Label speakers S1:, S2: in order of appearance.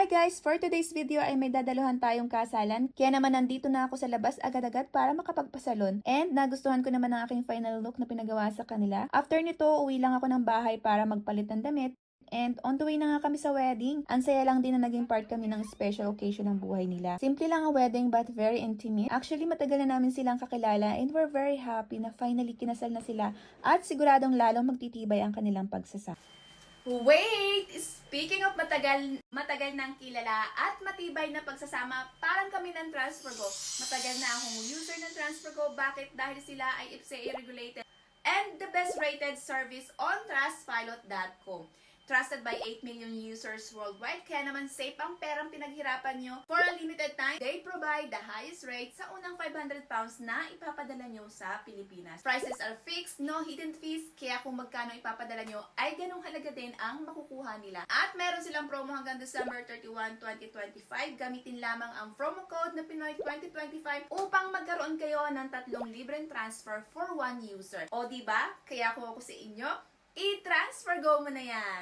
S1: guys! For today's video ay may dadaluhan tayong kasalan. Kaya naman nandito na ako sa labas agad-agad para makapagpasalon. And nagustuhan ko naman ang aking final look na pinagawa sa kanila. After nito, uwi lang ako ng bahay para magpalit ng damit. And on the way na nga kami sa wedding. Ang saya lang din na naging part kami ng special occasion ng buhay nila. Simple lang ang wedding but very intimate. Actually, matagal na namin silang kakilala and we're very happy na finally kinasal na sila at siguradong lalong magtitibay ang kanilang pagsasama.
S2: Wait! Speaking of matagal ng kilala at matibay na pagsasama, parang kami ng TransferGo. Matagal na akong user ng TransferGo. Bakit? Dahil sila ay FCA regulated and the best rated service on Trustpilot.com. Trusted by 8 million users worldwide, kaya naman safe ang perang pinaghirapan nyo. For a limited time, they provide the highest rate sa unang 500 pounds na ipapadala nyo sa Pilipinas. Prices are fixed, no hidden fees, kaya kung magkano ipapadala nyo, ay ganong halaga din ang makukuha nila. At meron silang promo hanggang December 31, 2025. Gamitin lamang ang promo code na Pinoy 2025 upang magkaroon kayo ng 3 libreng transfer for 1 user. O diba? Kaya kung ako sa inyo, i-TransferGo mo na yan!